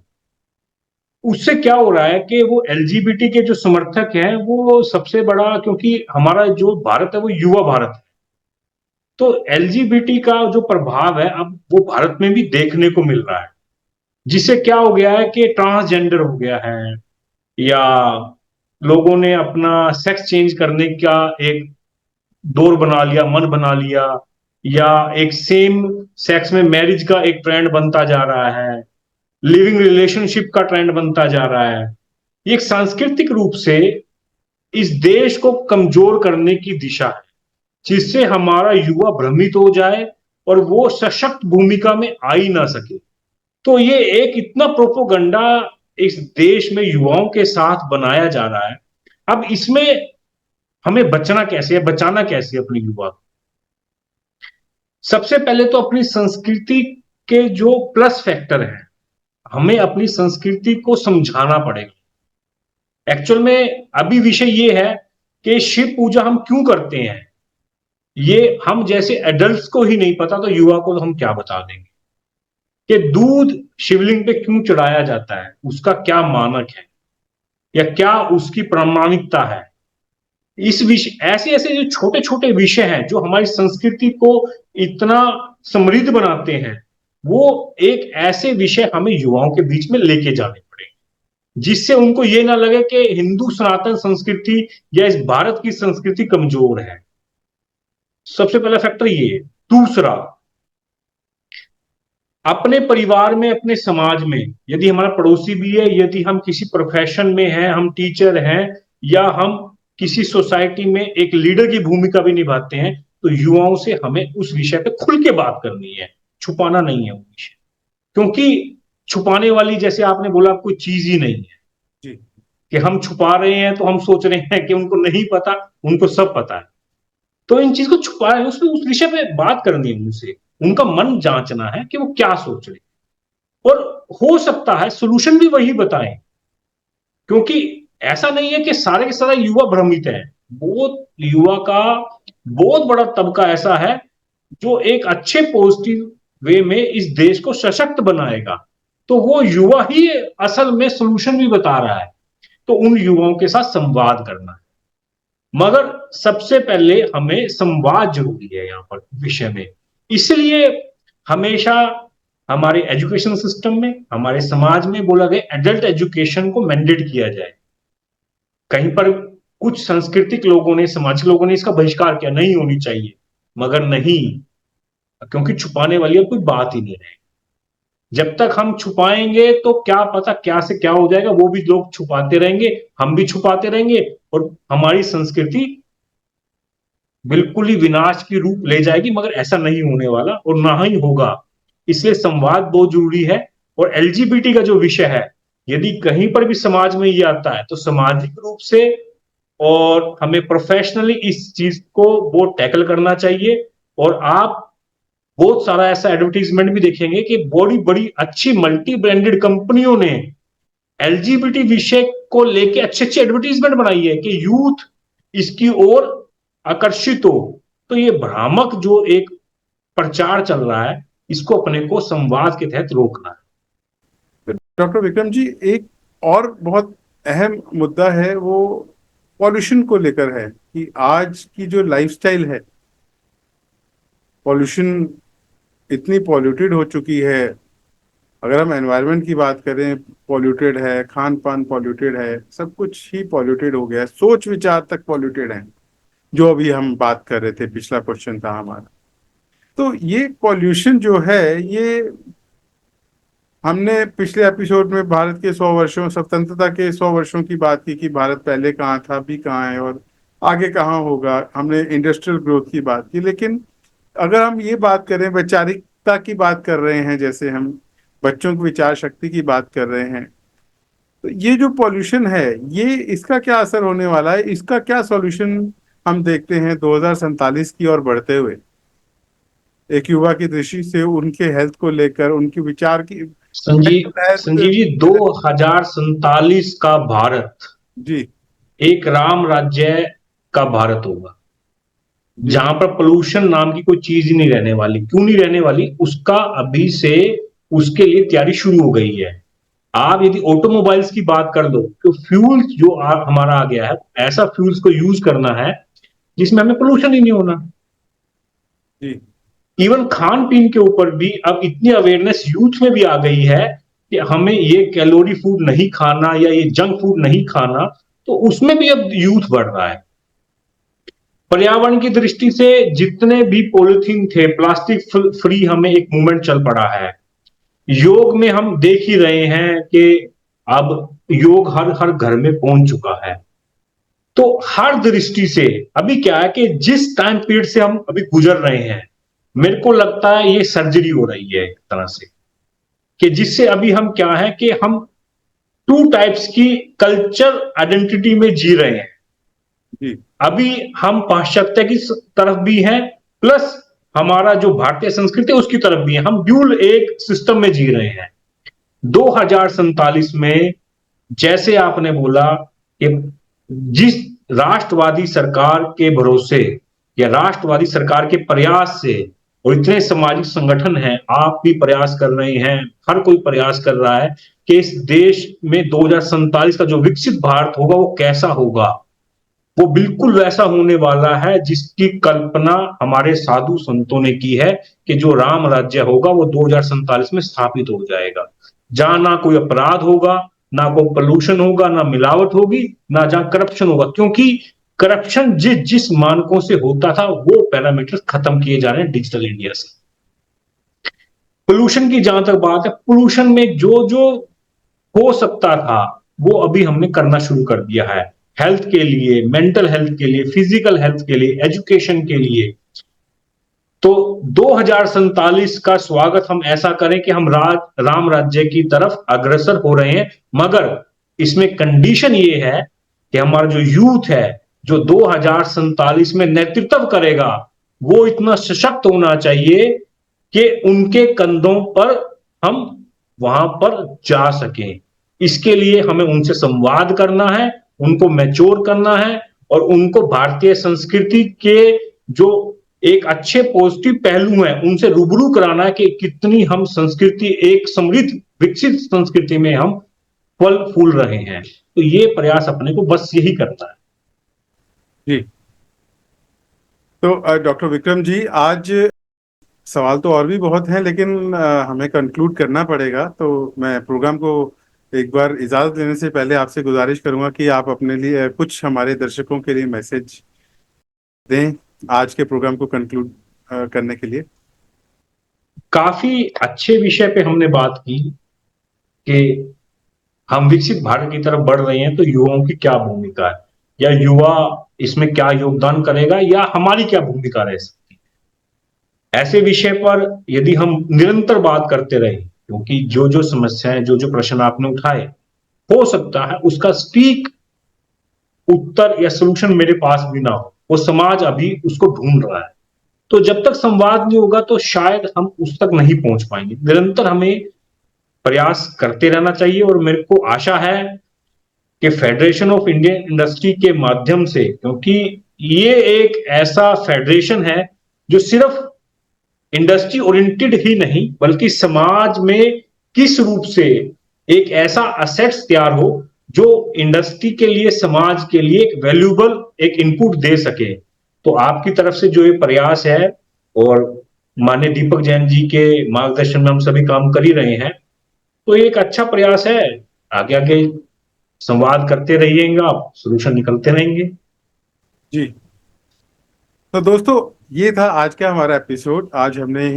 S2: उससे क्या हो रहा है कि वो एलजीबीटी के जो समर्थक हैं, वो सबसे बड़ा, क्योंकि हमारा जो भारत है वो युवा भारत है, तो एलजीबीटी का जो प्रभाव है अब वो भारत में भी देखने को मिल रहा है। जिससे क्या हो गया है कि ट्रांसजेंडर हो गया है, या लोगों ने अपना सेक्स चेंज करने का एक दौर बना लिया, मन बना लिया, या एक सेम सेक्स में मैरिज का एक ट्रेंड बनता जा रहा है, लिविंग रिलेशनशिप का ट्रेंड बनता जा रहा है। ये एक सांस्कृतिक रूप से इस देश को कमजोर करने की दिशा है, जिससे हमारा युवा भ्रमित हो जाए और वो सशक्त भूमिका में आ ही ना सके। तो ये एक इतना प्रोपोगंडा इस देश में युवाओं के साथ बनाया जा रहा है। अब इसमें हमें बचना कैसे है, बचाना कैसे है अपने युवा को? सबसे पहले तो अपनी संस्कृति के जो प्लस फैक्टर हैं, हमें अपनी संस्कृति को समझाना पड़ेगा। एक्चुअल में अभी विषय ये है कि शिव पूजा हम क्यों करते हैं, ये हम जैसे एडल्ट्स को ही नहीं पता, तो युवा को तो हम क्या बता देंगे कि दूध शिवलिंग पे क्यों चढ़ाया जाता है, उसका क्या मानक है, या क्या उसकी प्रामाणिकता है। इस विषय, ऐसे ऐसे जो छोटे छोटे विषय हैं जो हमारी संस्कृति को इतना समृद्ध बनाते हैं, वो एक ऐसे विषय हमें युवाओं के बीच में लेके जाने पड़ेंगे, जिससे उनको ये ना लगे कि हिंदू सनातन संस्कृति या इस भारत की संस्कृति कमजोर है। सबसे पहला फैक्टर ये है। दूसरा, अपने परिवार में, अपने समाज में, यदि हमारा पड़ोसी भी है, यदि हम किसी प्रोफेशन में हैं, हम टीचर हैं, या हम किसी सोसाइटी में एक लीडर की भूमिका भी निभाते हैं, तो युवाओं से हमें उस विषय पे खुल के बात करनी है, छुपाना नहीं है वो विषय। क्योंकि छुपाने वाली, जैसे आपने बोला, कोई चीज ही नहीं है
S1: जी।
S2: कि हम छुपा रहे हैं तो हम सोच रहे हैं कि उनको नहीं पता, उनको सब पता है। तो इन चीज को छुपा रहे हैं, उसमें उस विषय पे बात करनी है उनसे, उनका मन जांचना है कि वो क्या सोच रहे हैं। और हो सकता है सोल्यूशन भी वही बताएं, क्योंकि ऐसा नहीं है कि सारे के सारे युवा भ्रमित हैं। बहुत युवा का बहुत बड़ा तबका ऐसा है जो एक अच्छे पॉजिटिव वे में इस देश को सशक्त बनाएगा, तो वो युवा ही असल में सोल्यूशन भी बता रहा है। तो उन युवाओं के साथ संवाद करना है। मगर सबसे पहले हमें संवाद जरूरी है यहाँ पर विषय में। इसलिए हमेशा हमारे एजुकेशन सिस्टम में, हमारे समाज में बोला गया एडल्ट एजुकेशन को मैंडेट किया जाए। कहीं पर कुछ सांस्कृतिक लोगों ने, सामाजिक लोगों ने इसका बहिष्कार किया, नहीं होनी चाहिए, मगर नहीं, क्योंकि छुपाने वाली अब कोई बात ही नहीं रही। जब तक हम छुपाएंगे तो क्या पता क्या से क्या हो जाएगा, वो भी लोग छुपाते रहेंगे, हम भी छुपाते रहेंगे, और हमारी संस्कृति बिल्कुल ही विनाश की रूप ले जाएगी। मगर ऐसा नहीं होने वाला और ना ही होगा। इसलिए संवाद बहुत जरूरी है। और एलजीबीटी का जो विषय है, यदि कहीं पर भी समाज में ये आता है तो सामाजिक रूप से और हमें प्रोफेशनली इस चीज को वो टैकल करना चाहिए। और आप बहुत सारा ऐसा एडवर्टीजमेंट भी देखेंगे कि बड़ी बड़ी अच्छी मल्टी ब्रांडेड कंपनियों ने एलजीबीटी विषय को लेके अच्छे अच्छे एडवर्टीजमेंट बनाई है कि यूथ इसकी ओर आकर्षित हो। तो ये भ्रामक जो एक प्रचार चल रहा है, इसको अपने को संवाद के तहत रोकना है।
S1: डॉक्टर विक्रम जी, एक और बहुत अहम मुद्दा है, वो पॉल्यूशन को लेकर है कि आज की जो लाइफस्टाइल है, पॉल्यूशन इतनी पॉल्यूटेड हो चुकी है। अगर हम एनवायरनमेंट की बात करें, पॉल्यूटेड है, खान पान पॉल्यूटेड है, सब कुछ ही पॉल्यूटेड हो गया है, सोच विचार तक पॉल्यूटेड है। जो अभी हम बात कर रहे थे, पिछला क्वेश्चन था हमारा। तो ये पॉल्यूशन जो है, ये हमने पिछले एपिसोड में भारत के 100 वर्षों, स्वतंत्रता के 100 वर्षों की बात की कि भारत पहले कहाँ था, अभी कहाँ है और आगे कहाँ होगा। हमने इंडस्ट्रियल ग्रोथ की बात की। लेकिन अगर हम ये बात करें, वैचारिकता की बात कर रहे हैं, जैसे हम बच्चों की विचार शक्ति की बात कर रहे हैं, तो ये जो पॉल्यूशन है, ये इसका क्या असर होने वाला है, इसका क्या सॉल्यूशन हम देखते हैं 2047 की ओर बढ़ते हुए, एक युवा की दृष्टि से, उनके हेल्थ को लेकर, उनके विचार की
S2: संजीव
S1: हेल्थ।
S2: संजीव जी, 2047 का भारत
S1: जी।
S2: एक राम राज्य का भारत होगा,
S1: जी।
S2: जहां पर पोल्यूशन नाम की कोई चीज ही नहीं रहने वाली। क्यों नहीं रहने वाली, उसका अभी से उसके लिए तैयारी शुरू हो गई है। आप यदि ऑटोमोबाइल्स की बात कर लो तो फ्यूल जो हमारा आ गया है, ऐसा फ्यूल्स को यूज करना है जिसमें हमें पोल्यूशन ही नहीं होना।
S1: जी।
S2: इवन खान पीन के ऊपर भी अब इतनी अवेयरनेस यूथ में भी आ गई है कि हमें ये कैलोरी फूड नहीं खाना या ये जंक फूड नहीं खाना। तो उसमें भी अब यूथ बढ़ रहा है। पर्यावरण की दृष्टि से जितने भी पॉलिथीन थे, प्लास्टिक फ्री हमें एक मूवमेंट चल पड़ा है। योग में हम देख ही रहे हैं कि अब योग हर हर घर में पहुंच चुका है। तो हर दृष्टि से अभी क्या है कि जिस टाइम पीरियड से हम अभी गुजर रहे हैं, मेरे को लगता है ये सर्जरी हो रही है एक तरह से, कि जिससे अभी हम क्या है कि हम टू टाइप्स की कल्चर आइडेंटिटी में जी रहे हैं।
S1: जी।
S2: अभी हम पाश्चात्य की तरफ भी हैं, प्लस हमारा जो भारतीय संस्कृति है उसकी तरफ भी है। हम ड्यूल एक सिस्टम में जी रहे हैं। 2047 में, जैसे आपने बोला कि जिस राष्ट्रवादी सरकार के भरोसे या राष्ट्रवादी सरकार के प्रयास से, और इतने सामाजिक संगठन हैं, आप भी प्रयास कर रहे हैं, हर कोई प्रयास कर रहा है कि इस देश में 2047 का जो विकसित भारत होगा वो कैसा होगा। वो बिल्कुल वैसा होने वाला है जिसकी कल्पना हमारे साधु संतों ने की है कि जो राम राज्य होगा वो 2047 में स्थापित हो जाएगा, जहां ना कोई अपराध होगा, ना कोई पोल्यूशन होगा, ना मिलावट होगी, ना जहां करप्शन होगा। क्योंकि करप्शन जिस जिस मानकों से होता था वो पैरामीटर खत्म किए जा रहे हैं डिजिटल इंडिया से। पोल्यूशन की जहां तक बात है, पोल्यूशन में जो जो हो सकता था वो अभी हमने करना शुरू कर दिया है। हेल्थ के लिए, मेंटल हेल्थ के लिए, फिजिकल हेल्थ के लिए, एजुकेशन के लिए। तो 2047 का स्वागत हम ऐसा करें कि हम राम राज्य की तरफ अग्रसर हो रहे हैं। मगर इसमें कंडीशन ये है कि हमारा जो यूथ है, जो 2047 में नेतृत्व करेगा, वो इतना सशक्त होना चाहिए कि उनके कंधों पर हम वहां पर जा सकें। इसके लिए हमें उनसे संवाद करना है, उनको मैच्योर करना है, और उनको भारतीय संस्कृति के जो एक अच्छे पॉजिटिव पहलू हैं उनसे रूबरू कराना है कि कितनी हम संस्कृति, एक समृद्ध विकसित संस्कृति में हम फल फूल रहे हैं। तो ये प्रयास अपने को बस यही करना है।
S1: जी। तो डॉक्टर विक्रम जी, आज सवाल तो और भी बहुत हैं, लेकिन हमें कंक्लूड करना पड़ेगा। तो मैं प्रोग्राम को एक बार इजाज़त लेने से पहले आपसे गुजारिश करूंगा कि आप अपने लिए कुछ हमारे दर्शकों के लिए मैसेज दें आज के प्रोग्राम को कंक्लूड करने के लिए।
S2: काफी अच्छे विषय पे हमने बात की कि हम विकसित भारत की तरफ बढ़ रहे हैं तो युवाओं की क्या भूमिका है, या युवा इसमें क्या योगदान करेगा, या हमारी क्या भूमिका रह सकती है। ऐसे विषय पर यदि हम निरंतर बात करते रहे, क्योंकि जो जो समस्याएं, जो जो प्रश्न आपने उठाए, हो सकता है उसका सटीक उत्तर या सलूशन मेरे पास भी ना हो, वो समाज अभी उसको ढूंढ रहा है। तो जब तक संवाद नहीं होगा तो शायद हम उस तक नहीं पहुंच पाएंगे। निरंतर हमें प्रयास करते रहना चाहिए, और मेरे को आशा है कि फेडरेशन ऑफ इंडियन इंडस्ट्री के माध्यम से, क्योंकि ये एक ऐसा फेडरेशन है जो सिर्फ इंडस्ट्री ओरिएंटेड ही नहीं बल्कि समाज में किस रूप से एक ऐसा असेट्स तैयार हो जो इंडस्ट्री के लिए, समाज के लिए एक वैल्यूबल एक इनपुट दे सके। तो आपकी तरफ से जो ये प्रयास है, और माननीय दीपक जैन जी के मार्गदर्शन में हम सभी काम कर ही रहे हैं, तो ये एक अच्छा प्रयास है। आगे आगे संवाद करते रहिएगा आप, सोल्यूशन निकलते रहेंगे।
S1: जी। तो दोस्तों, ये था आज का हमारा एपिसोड। आज हमने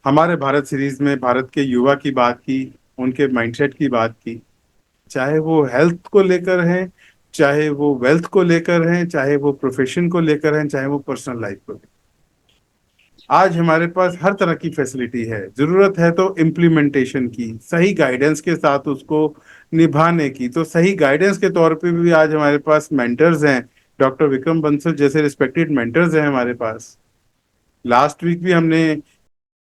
S1: हमारे भारत सीरीज में भारत के युवा की बात की, उनके माइंडसेट की बात की। चाहे वो हेल्थ को लेकर है, चाहे वो वेल्थ को लेकर है, चाहे वो प्रोफेशन को लेकर है, चाहे वो पर्सनल लाइफ को। आज हमारे पास हर तरह की फैसिलिटी है। जरूरत है तो इम्प्लीमेंटेशन की, सही गाइडेंस के साथ उसको निभाने की। तो सही गाइडेंस के तौर पे भी आज हमारे पास मेंटर्स हैं। डॉक्टर विक्रम बंसल जैसे रिस्पेक्टेड मेंटर्स हैं हमारे पास। लास्ट वीक भी हमने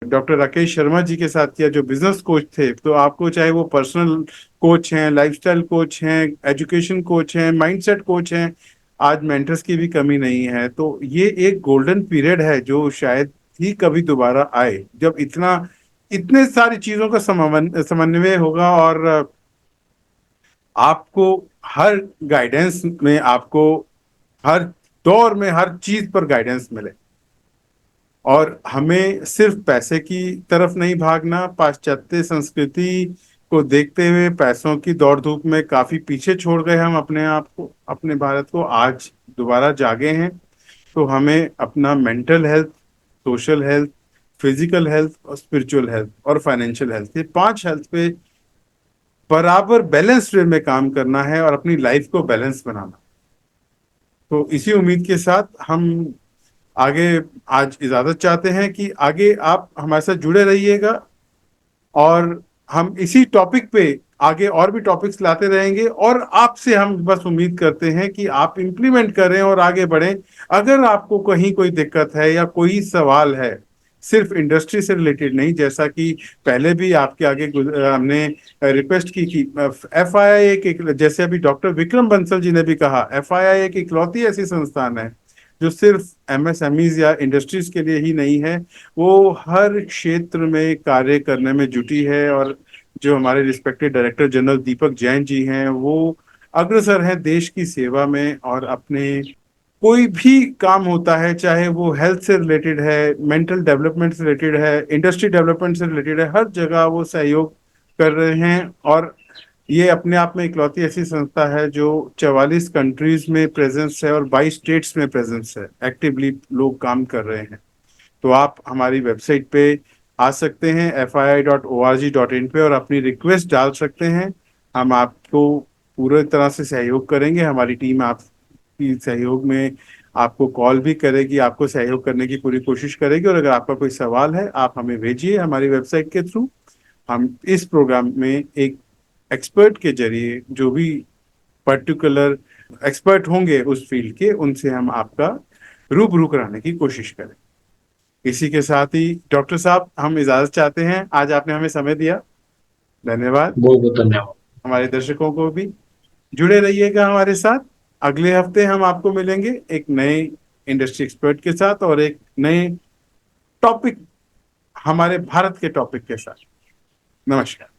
S1: डॉक्टर राकेश शर्मा जी के साथ किया, जो बिजनेस कोच थे। तो आपको चाहे वो पर्सनल कोच हैं, लाइफस्टाइल कोच हैं, एजुकेशन कोच हैं, माइंडसेट कोच हैं, आज मेंटर्स की भी कमी नहीं है। तो ये एक गोल्डन पीरियड है जो शायद ही कभी दोबारा आए, जब इतने सारी चीजों का समन्वय होगा, और आपको हर गाइडेंस में, आपको हर दौर में हर चीज पर गाइडेंस मिले। और हमें सिर्फ पैसे की तरफ नहीं भागना। पाश्चात्य संस्कृति को देखते हुए पैसों की दौड़ धूप में काफी पीछे छोड़ गए हम अपने आप को, अपने भारत को। आज दोबारा जागे हैं। तो हमें अपना mental health, social health, physical health और स्पिरिचुअल हेल्थ और फाइनेंशियल हेल्थ, ये 5 हेल्थ पे बराबर बैलेंस वे में काम करना है और अपनी लाइफ को बैलेंस बनाना। तो इसी उम्मीद के साथ हम आगे आज इजाजत चाहते हैं कि आगे आप हमारे साथ जुड़े रहिएगा, और हम इसी टॉपिक पे आगे और भी टॉपिक्स लाते रहेंगे। और आपसे हम बस उम्मीद करते हैं कि आप इम्प्लीमेंट करें और आगे बढ़ें। अगर आपको कहीं कोई दिक्कत है या कोई सवाल है, सिर्फ इंडस्ट्री से रिलेटेड नहीं, जैसा कि पहले भी आपके आगे हमने रिक्वेस्ट की कि एफआईआई जैसे अभी डॉक्टर विक्रम बंसल जी ने भी कहा, एफआईआई एक इकलौती ऐसी संस्थान है जो सिर्फ एमएसएमईज या इंडस्ट्रीज के लिए ही नहीं है, वो हर क्षेत्र में कार्य करने में जुटी है। और जो हमारे रिस्पेक्टेड डायरेक्टर जनरल दीपक जैन जी हैं, वो अग्रसर हैं देश की सेवा में। और अपने कोई भी काम होता है, चाहे वो हेल्थ से रिलेटेड है, मेंटल डेवलपमेंट से रिलेटेड है, इंडस्ट्री डेवलपमेंट से रिलेटेड है, हर जगह वो सहयोग कर रहे हैं। और ये अपने आप में इकलौती ऐसी संस्था है जो 44 कंट्रीज में प्रेजेंस है और 22 स्टेट्स में प्रेजेंस है। एक्टिवली लोग काम कर रहे हैं। तो आप हमारी वेबसाइट पे आ सकते हैं fii.org.in पे, और अपनी रिक्वेस्ट डाल सकते हैं। हम आपको पूरे तरह से सहयोग करेंगे। हमारी टीम आपकी सहयोग में आपको कॉल भी करेगी, आपको सहयोग करने की पूरी कोशिश करेगी। और अगर आपका कोई सवाल है, आप हमें भेजिए हमारी वेबसाइट के थ्रू। हम इस प्रोग्राम में एक एक्सपर्ट के जरिए, जो भी पर्टिकुलर एक्सपर्ट होंगे उस फील्ड के, उनसे हम आपका रूबरू कराने की कोशिश करें। इसी के साथ ही डॉक्टर साहब, हम इजाजत चाहते हैं। आज आपने हमें समय दिया, धन्यवाद।
S2: बहुत बहुत धन्यवाद।
S1: हमारे दर्शकों को भी जुड़े रहिएगा हमारे साथ। अगले हफ्ते हम आपको मिलेंगे एक नए इंडस्ट्री एक्सपर्ट के साथ और एक नए टॉपिक, हमारे भारत के टॉपिक के साथ। नमस्कार।